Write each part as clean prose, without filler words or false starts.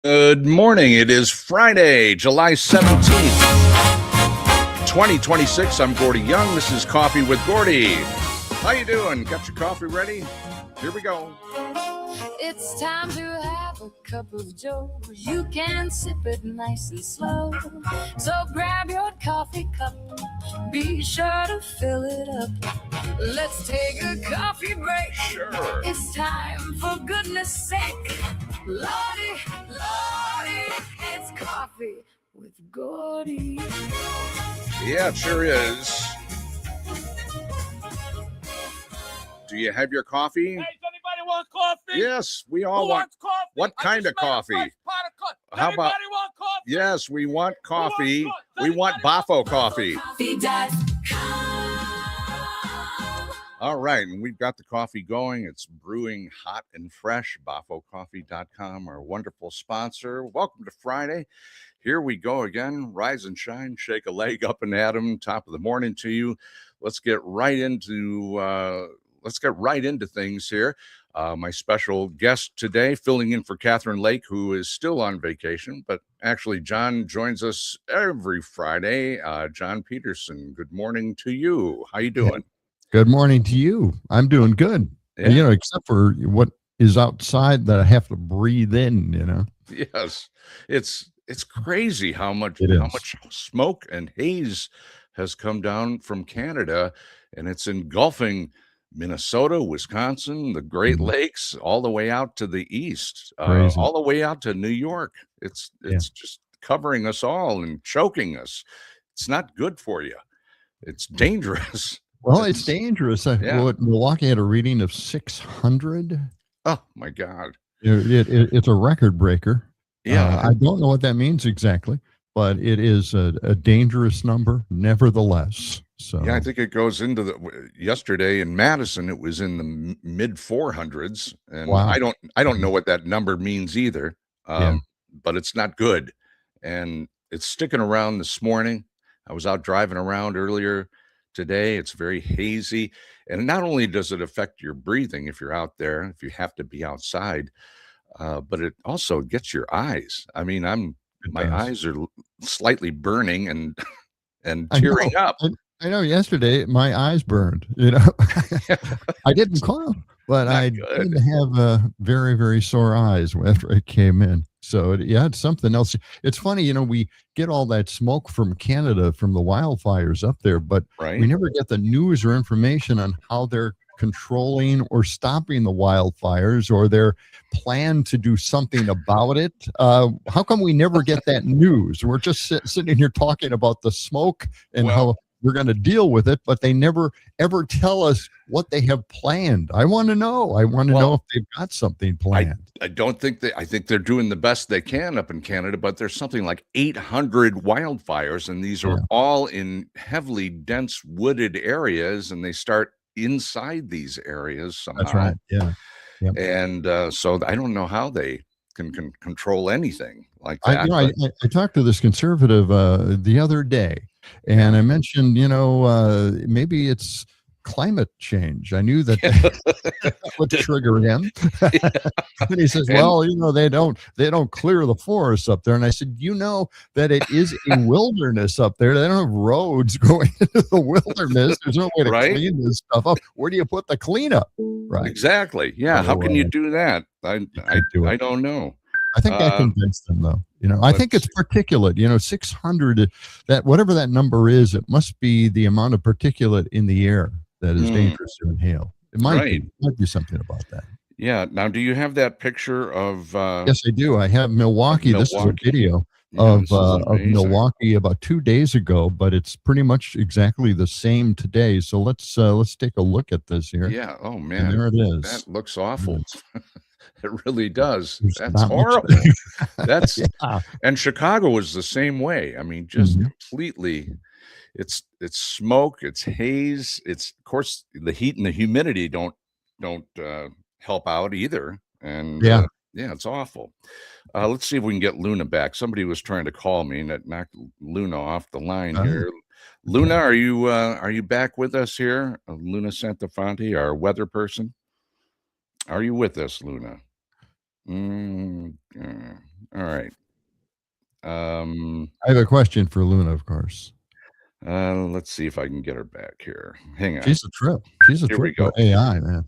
Good morning. It is Friday, July 17th, 2026. I'm Gordy Young. This is Coffee with Gordy. How you doing? Got your coffee ready? Here we go. It's time to have a cup of joe. You can sip it nice and slow. So grab your coffee cup. Be sure to fill it up. Let's take a coffee break. Sure. It's time, for goodness sake. Lordy, Lordy, it's Coffee with Gordy. Yeah, it sure is. Do you have your coffee? Hey, does anybody want coffee? Yes, we all Who want. wants coffee? What kind of coffee? How How about- Anybody want coffee? Yes, we want coffee. wants We want Bafo coffee. All right, and we've got the coffee going. It's brewing hot and fresh. BafoCoffee.com, our wonderful sponsor. Welcome to Friday. Here we go again. Rise and shine, shake a leg up and at 'em. Top of the morning to you. Let's get right into things here. My special guest today, filling in for Kathryn Lake, who is still on vacation, but actually John joins us every Friday. John Peterson, good morning to you. How you doing? Good morning to you. I'm doing good. Yeah. Except for what is outside that I have to breathe in, Yes, it's crazy how much It is. smoke and haze has come down from Canada, and it's engulfing Minnesota, Wisconsin, the Great Mhm. Lakes, all the way out to the east, Crazy. all the way out to New York. It's just covering us all and choking us. It's not good for you. It's dangerous. Well, it's dangerous. Yeah. Milwaukee had a reading of 600. Oh my God. It's a record breaker. Yeah. I don't know what that means exactly, but it is a dangerous number nevertheless. So Yeah, I think it goes into yesterday in Madison. It was in the mid 400s, and Wow. I don't know what that number means either. Yeah. But it's not good, and it's sticking around this morning. I was out driving around earlier today. It's very hazy, and not only does it affect your breathing if you're out there, if you have to be outside, but it also gets your eyes. I mean, my does. eyes are slightly burning and I know. tearing up. I know yesterday my eyes burned, I didn't cough, but Not I good. did have very, very sore eyes after I came in. So it's something else. It's funny, we get all that smoke from Canada from the wildfires up there, but Right? we never get the news or information on how they're controlling or stopping the wildfires or their plan to do something about it. How come we never get that news? We're just sitting here talking about the smoke and how we're going to deal with it, but they never ever tell us what they have planned. I want to know. I want to know if they've got something planned. I don't think I think they're doing the best they can up in Canada, but there's something like 800 wildfires, and these are all in heavily dense wooded areas, and they start inside these areas somehow. That's right. Yeah. Yep. And so I don't know how they can control anything like I that. I talked to this conservative the other day, and I mentioned, maybe it's climate change. I knew that that would trigger him. And he says, well, they don't clear the forests up there. And I said, that it is a wilderness up there. They don't have roads going into the wilderness. There's no way to clean this stuff up. Where do you put the cleanup? Right. Exactly. Yeah. How can you do that? I don't know. I think I convinced them, though. I think it's particulate. 600. That whatever that number is, it must be the amount of particulate in the air that is dangerous to inhale. It might be something about that. Yeah. Now, do you have that picture of? Yes, I do. I have Milwaukee. This is a video of Milwaukee about 2 days ago, but it's pretty much exactly the same today. So let's take a look at this here. Yeah. Oh man, and there it is. That looks awful. It really does. There's That's not much horrible. That's and Chicago was the same way. I mean, just completely. It's smoke. It's haze. It's, of course, the heat and the humidity don't help out either. And it's awful. Let's see if we can get Luna back. Somebody was trying to call me, and that knocked Luna off the line here. Luna, are you back with us here? Luna Centifante, our weather person. Are you with us, Luna? All right. I have a question for Luna, of course. Let's see if I can get her back here. Hang on. She's a trip. She's a Here we trip for go. AI, man.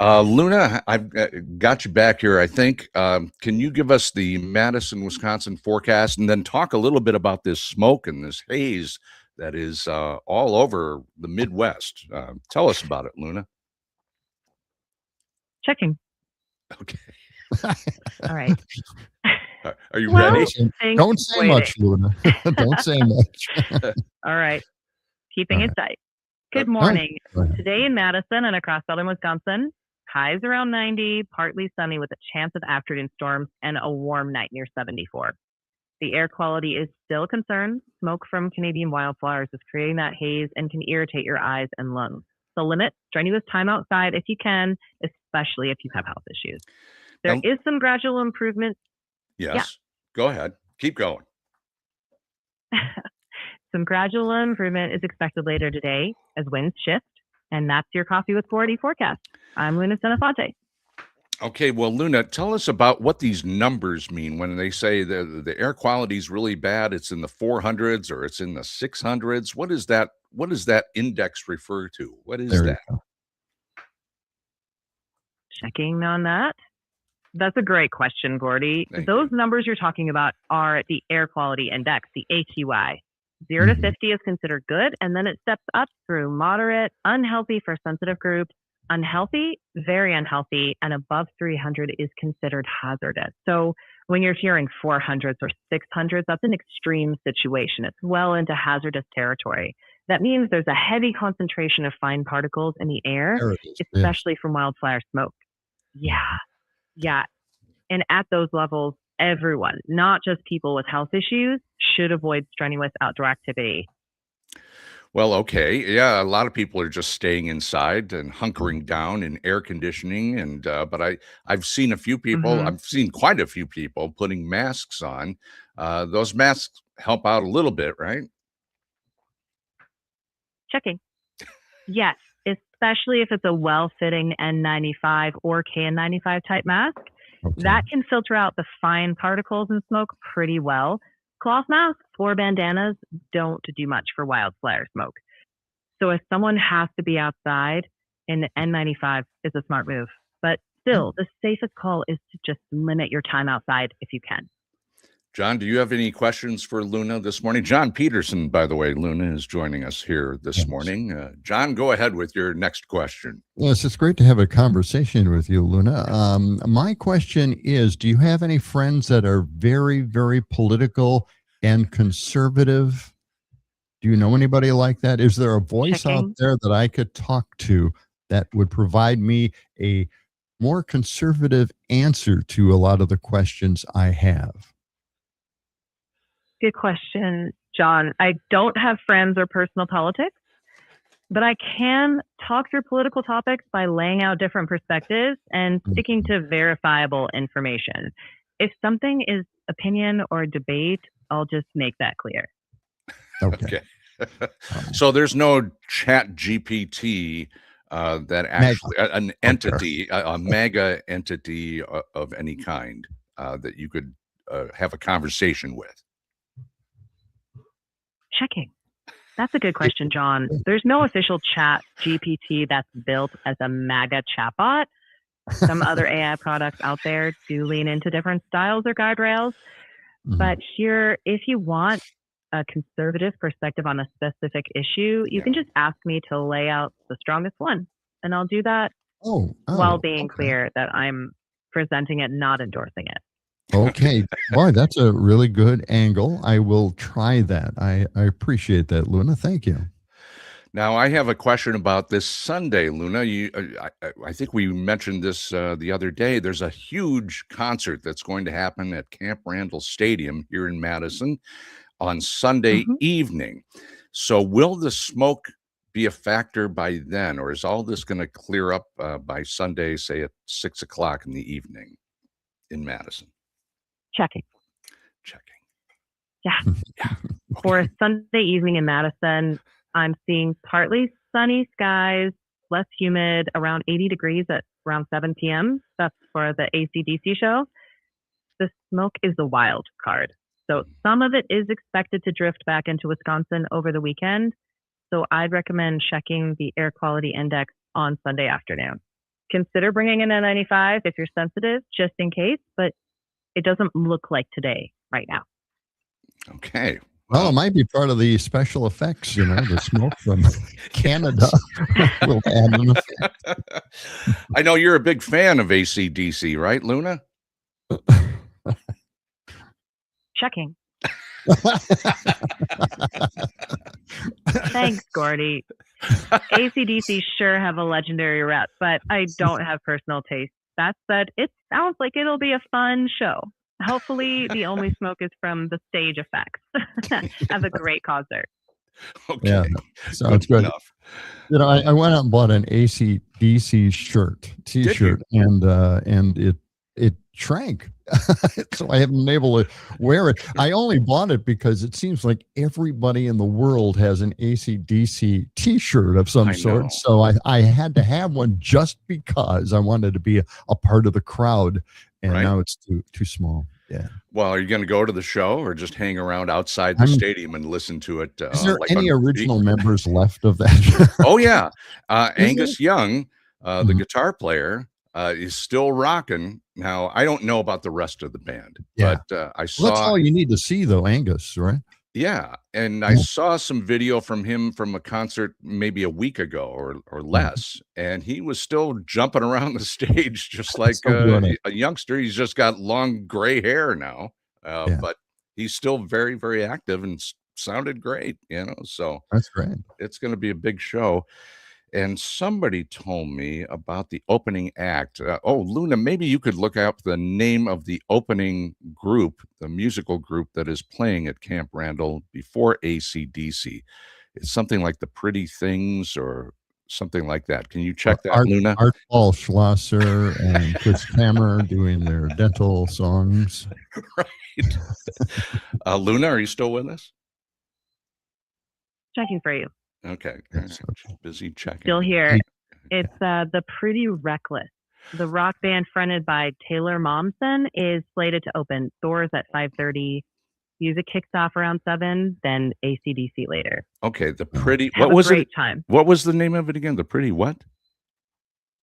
Luna, I've got you back here, I think. Can you give us the Madison, Wisconsin forecast and then talk a little bit about this smoke and this haze that is all over the Midwest? Tell us about it, Luna. Checking. Okay. All right. Are you Well, ready? Don't say much, Luna. Don't say much. All right. Keeping All it right. tight. Good Oh, morning. go ahead. Today in Madison and across southern Wisconsin, highs around 90, partly sunny with a chance of afternoon storms and a warm night near 74. The air quality is still a concern. Smoke from Canadian wildflowers is creating that haze and can irritate your eyes and lungs. So limit strenuous time outside if you can, especially if you have health issues. There is some gradual improvement. Yes. Yeah. Go ahead. Keep going. Some gradual improvement is expected later today as winds shift. And that's your Coffee with Gordy forecast. I'm Luna Centifante. Okay, well, Luna, tell us about what these numbers mean when they say the air quality is really bad. It's in the 400s or it's in the 600s. What is that? What does that index refer to? What is There you that? go. Checking on that. That's a great question, Gordy. Thank Those you. numbers you're talking about are the air quality index, the AQI. 0 to 50 is considered good, and then it steps up through moderate, unhealthy for sensitive groups, unhealthy, very unhealthy, and above 300 is considered hazardous. So when you're hearing 400s or 600s, that's an extreme situation. It's well into hazardous territory. That means there's a heavy concentration of fine particles in the air, There it is. Yes. especially from wildfire smoke. Yeah. And at those levels, everyone, not just people with health issues, should avoid strenuous outdoor activity. Well, okay. Yeah, a lot of people are just staying inside and hunkering down in air conditioning. And but I've seen a few people, Mhm. I've seen quite a few people putting masks on. Those masks help out a little bit, right? Checking. Yes, especially if it's a well-fitting N95 or KN95 type mask. Okay. That can filter out the fine particles in smoke pretty well. Cloth masks or bandanas don't do much for wildfire smoke. So if someone has to be outside, an N95 is a smart move. But still, the safest call is to just limit your time outside if you can. John, do you have any questions for Luna this morning? John Peterson, by the way, Luna is joining us here this Yes. morning. John, go ahead with your next question. Yes, it's great to have a conversation with you, Luna. My question is, do you have any friends that are very, very political and conservative? Do you know anybody like that? Is there a voice out Checking. there that I could talk to that would provide me a more conservative answer to a lot of the questions I have? Good question, John. I don't have friends or personal politics, but I can talk through political topics by laying out different perspectives and sticking to verifiable information. If something is opinion or debate, I'll just make that clear. Okay. So there's no chat GPT that actually an entity, a mega entity of any kind that you could have a conversation with. Checking. That's a good question, John. There's no official chat GPT that's built as a MAGA chatbot. Some other AI products out there do lean into different styles or guardrails. But here, if you want a conservative perspective on a specific issue, you can just ask me to lay out the strongest one. And I'll do that while being clear that I'm presenting it, not endorsing it. Okay. Boy, that's a really good angle. I will try that. I appreciate that, Luna. Thank you. Now, I have a question about this Sunday, Luna. I think we mentioned this the other day. There's a huge concert that's going to happen at Camp Randall Stadium here in Madison on Sunday evening. So will the smoke be a factor by then, or is all this going to clear up by Sunday, say at 6 o'clock in the evening in Madison? Checking. Yeah. Okay. For a Sunday evening in Madison, I'm seeing partly sunny skies, less humid, around 80 degrees at around 7 p.m. That's for the AC/DC show. the smoke is the wild card. So some of it is expected to drift back into Wisconsin over the weekend. So I'd recommend checking the air quality index on Sunday afternoon. Consider bringing an N95 if you're sensitive, just in case, but it doesn't look like today right now. Okay. Well, it might be part of the special effects, the smoke from Canada will add an effect. I know you're a big fan of AC/DC, right, Luna? Checking. Thanks, Gordy. AC/DC sure have a legendary rep, but I don't have personal taste. That said, it sounds like it'll be a fun show. Hopefully, the only smoke is from the stage effects. Have a great concert. Okay. Yeah, sounds good. Enough. I went out and bought an AC/DC T-shirt, and it shrank. So I haven't been able to wear it. I only bought it because it seems like everybody in the world has an AC/DC T-shirt of some sort. So I had to have one just because I wanted to be a part of the crowd. And now it's too small. Yeah. Well, are you going to go to the show or just hang around outside the stadium and listen to it? Is there any original members left of that? Oh, yeah. Angus Young, the guitar player, is still rocking. Now, I don't know about the rest of the band, but I saw. Well, that's all you need to see, though, Angus, right? Yeah. And I saw some video from him from a concert maybe a week ago or less. And he was still jumping around the stage just like a youngster. He's just got long gray hair now. But he's still very, very active and sounded great, So that's great. It's going to be a big show. And somebody told me about the opening act. Luna, maybe you could look up the name of the opening group, the musical group that is playing at Camp Randall before AC/DC. It's something like The Pretty Things or something like that. Can you check that, Luna? Art Paul Schlosser and Chris Kammer doing their dental songs. Right. Luna, are you still with us? Checking for you. Okay. Busy checking. Still here. It's The Pretty Reckless. The rock band fronted by Taylor Momsen is slated to open. Doors at 5:30. Music kicks off around 7, then AC/DC later. Okay. The Pretty. Have what was a great it? Time. What was the name of it again? The Pretty what?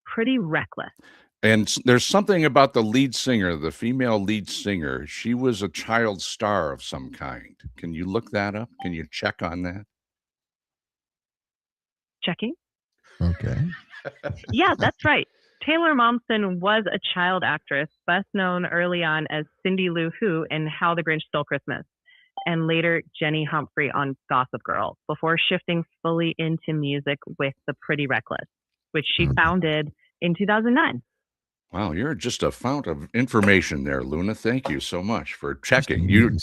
Pretty Reckless. And there's something about the lead singer, the female lead singer. She was a child star of some kind. Can you look that up? Can you check on that? Checking. Okay. Yeah, that's right. Taylor Momsen was a child actress, best known early on as Cindy Lou Who in How the Grinch Stole Christmas, and later Jenny Humphrey on Gossip Girl, before shifting fully into music with The Pretty Reckless, which she founded in 2009. Wow, you're just a fount of information there, Luna. Thank you so much for checking. You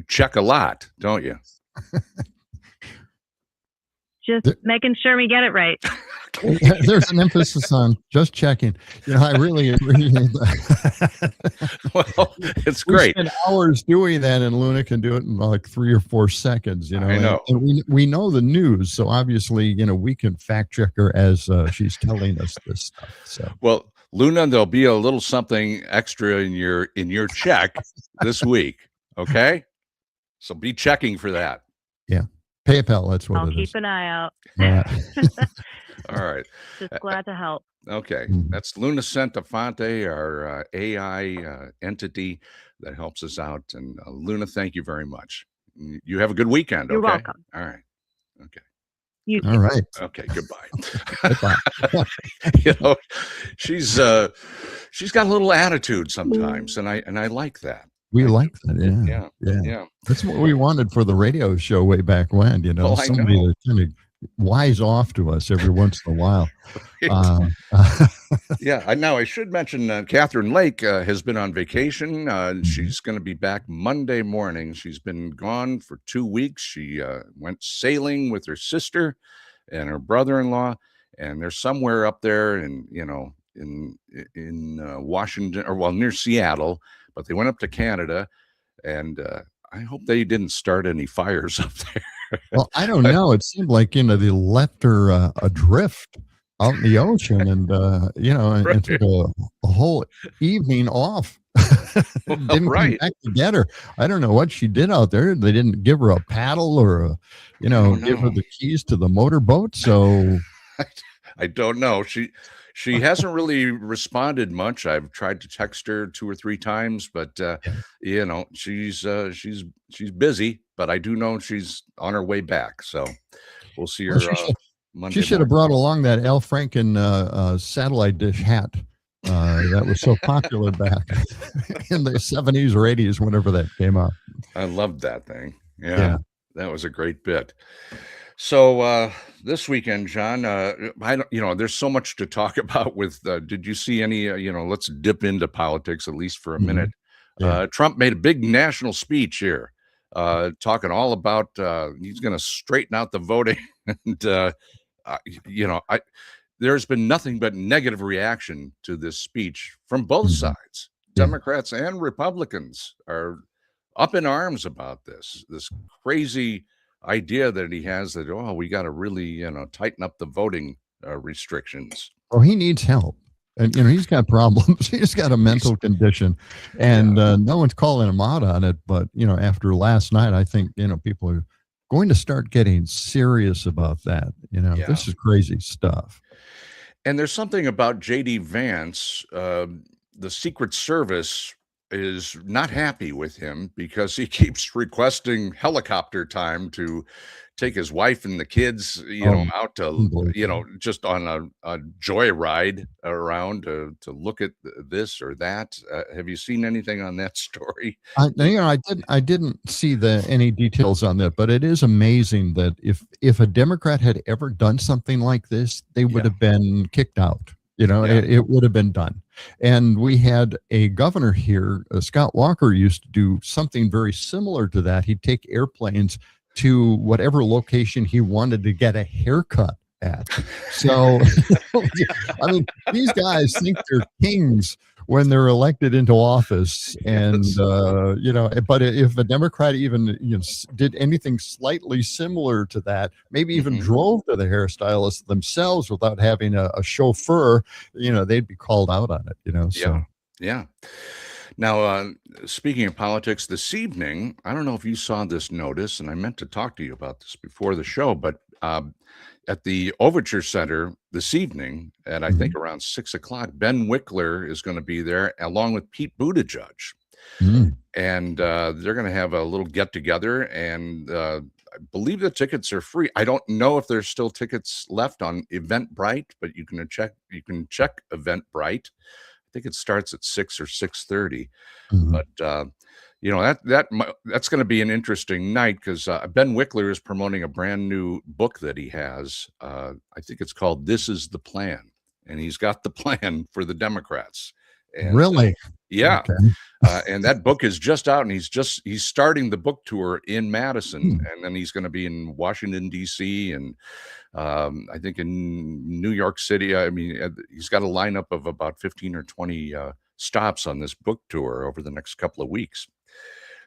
check a lot, don't you? Just making sure we get it right. There's an emphasis on just checking. I really appreciate that. Well, it's great. We spend hours doing that, and Luna can do it in like 3 or 4 seconds. I know. And we know the news, so obviously, we can fact check her as she's telling us this stuff. So, well, Luna, there'll be a little something extra in your check this week. Okay, so be checking for that. Yeah. PayPal, that's what I'll it keep is. an eye out. Yeah. All right. Just glad to help. Okay. That's Luna Centifante, our AI entity that helps us out. And Luna, thank you very much. You have a good weekend. You're okay? welcome. All right. Okay. You too. All right. Okay. Goodbye. Goodbye. She's got a little attitude sometimes, and I like that. We like that, yeah. That's what we wanted for the radio show way back when, somebody that kind of wise off to us every once in a while. Yeah, I should mention Kathryn Lake has been on vacation. She's going to be back Monday morning. She's been gone for 2 weeks. She went sailing with her sister and her brother-in-law, and they're somewhere up there in Washington, or near Seattle. But they went up to Canada, and I hope they didn't start any fires up there. Well, I don't know. It seemed like, they left her adrift out in the ocean and, and took a whole evening off. Didn't Right. come back to get her. I don't know what she did out there. They didn't give her a paddle or give her No. the keys to the motorboat. So I don't know. She hasn't really responded much. I've tried to text her 2 or 3 times, but she's busy. But I do know she's on her way back. So we'll see her Monday. She should have brought along that Al Franken satellite dish hat that was so popular back in the 70s or 80s, whenever that came out. I loved that thing. Yeah. That was a great bit. So this weekend, John, there's so much to talk about with, did you see any, let's dip into politics at least for a minute. Yeah. Trump made a big national speech here, talking all about, he's going to straighten out the voting. And, there's been nothing but negative reaction to this speech from both sides. Democrats and Republicans are up in arms about this crazy idea that he has that, we got to really, tighten up the voting restrictions. Oh, he needs help. And, he's got problems. He's got a mental condition, and no one's calling him out on it. But, after last night, I think, people are going to start getting serious about that. This is crazy stuff. And there's something about J.D. Vance, the Secret Service is not happy with him because he keeps requesting helicopter time to take his wife and the kids, out to, just on a joyride around to look at this or that. Have you seen anything on that story? I didn't see any details on that, but it is amazing that if a Democrat had ever done something like this, they would have been kicked out. It would have been done. And we had a governor here, Scott Walker, used to do something very similar to that. He'd take airplanes to whatever location he wanted to get a haircut at. So, I mean, these guys think they're kings when they're elected into office. And, but if a Democrat even did anything slightly similar to that, maybe even drove to the hairstylist themselves without having a chauffeur, they'd be called out on it, so. Yeah. Now, speaking of politics this evening, I don't know if you saw this notice, and I meant to talk to you about this before the show, but at the Overture Center this evening at, I think, around 6:00, Ben Wickler is going to be there along with Pete Buttigieg. And they're going to have a little get together, and I believe the tickets are free. I don't know if there's still tickets left on Eventbrite, but you can check Eventbrite. I think it starts at 6 or 6:30. But that's going to be an interesting night because Ben Wickler is promoting a brand new book that he has. I think it's called "This Is the Plan," and he's got the plan for the Democrats. And, really? Yeah. Okay. And that book is just out, and he's starting the book tour in Madison, and then he's going to be in Washington, D.C., and I think in New York City. I mean, he's got a lineup of about 15 or 20 stops on this book tour over the next couple of weeks.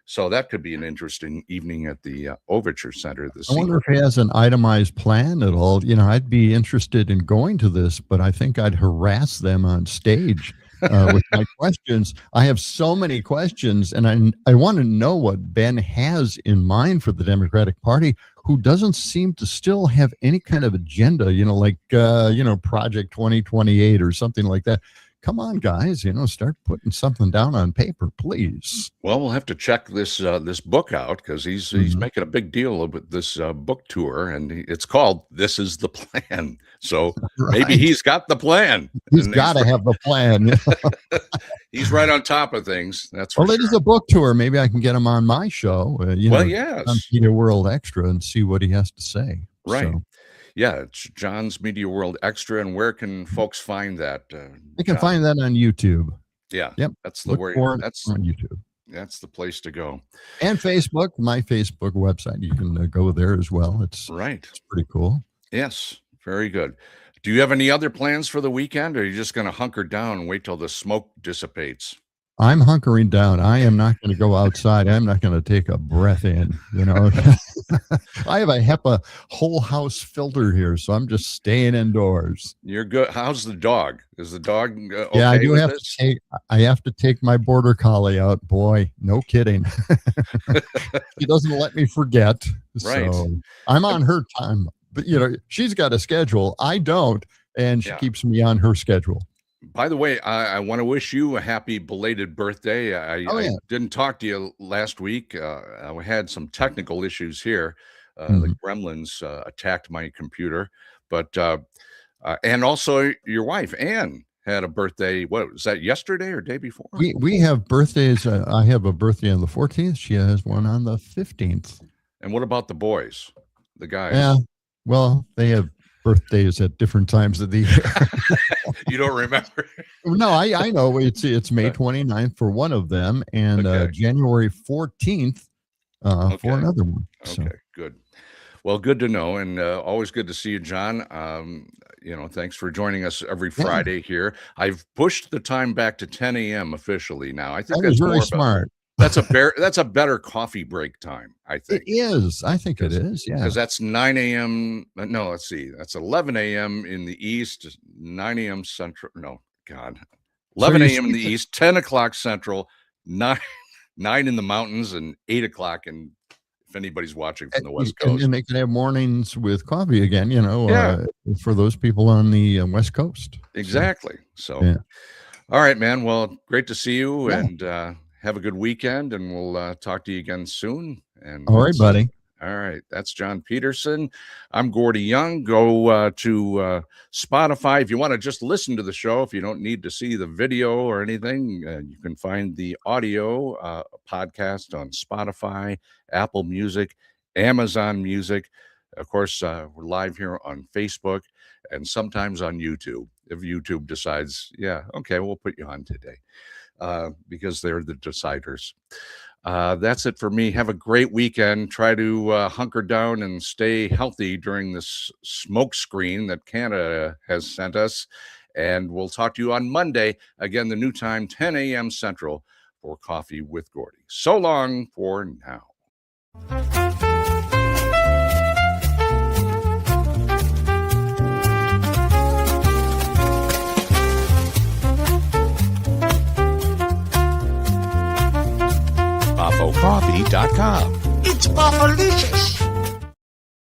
So that could be an interesting evening at the Overture Center this evening. I wonder if he has an itemized plan at all. I'd be interested in going to this, but I think I'd harass them on stage with my questions. I have so many questions, and I want to know what Ben has in mind for the Democratic Party, who doesn't seem to still have any kind of agenda, like Project 2028 or something like that. Come on, guys, start putting something down on paper, please. Well, we'll have to check this book out because he's making a big deal of this book tour, and it's called "This Is the Plan." So maybe he's got the plan. He's got to have the plan. He's right on top of things. That's for sure. It is a book tour. Maybe I can get him on my show. Yes, on Media World Extra and see what he has to say. Right. So. Yeah, it's John's Media World Extra. And where can folks find that? They can find that on YouTube. Yeah. Yep. That's the where. That's on YouTube. That's the place to go. And Facebook, my Facebook website. You can go there as well. It's pretty cool. Yes. Very good. Do you have any other plans for the weekend, or are you just going to hunker down and wait till the smoke dissipates? I'm hunkering down. I am not going to go outside. I'm not going to take a breath in, I have a HEPA whole house filter here, so I'm just staying indoors. You're good. How's the dog? Is the dog okay Yeah, I do with have this? to take. I have to take my border collie out. Boy, no kidding. He doesn't let me forget. Right. So I'm on her time, but she's got a schedule. I don't, and she Yeah. keeps me on her schedule. By the way, I want to wish you a happy belated birthday. Oh, I yeah. didn't talk to you last week. We had some technical issues here. The Mhm. gremlins attacked my computer, but and also your wife Anne had a birthday. What was that? Yesterday or day before? We have birthdays. I have a birthday on the 14th. She has one on the 15th. And what about the boys, the guys? Yeah. Well, they have birthdays at different times of the year. You don't remember? No, I know it's May 29th for one of them, and Okay. January 14th for Okay. another one. So, Okay, good. Well, good to know, and always good to see you, John. Thanks for joining us every Yeah. Friday here. I've pushed the time back to 10 a.m. officially now. I think that is that's very more smart. that's a better coffee break time, I It think. is. I think it is. Yeah. Because that's 9 a.m. No, let's see. That's 11 a.m. in the East, 9 a.m. Central. No, God. 11 you a.m. in the see that- East, 10 o'clock Central, 9 in the mountains, and 8 o'clock if anybody's watching from the West Coast. And they can have mornings with coffee again, Yeah. for those people on the West Coast. Exactly. So, Yeah. all right, man. Well, great to see you, Yeah. and have a good weekend, and we'll talk to you again soon. And All right, buddy. all right, that's John Peterson. I'm Gordy Young. Go to Spotify if you want to just listen to the show. If you don't need to see the video or anything, you can find the audio podcast on Spotify, Apple Music, Amazon Music. Of course, we're live here on Facebook and sometimes on YouTube. If YouTube decides, yeah, okay, we'll put you on today because they're the deciders. That's it for me. Have a great weekend. Try to hunker down and stay healthy during this smoke screen that Canada has sent us. And we'll talk to you on Monday. Again, the new time, 10 a.m. Central for Coffee with Gordy. So long for now. BuffaloCoffee.com. It's Buffalicious.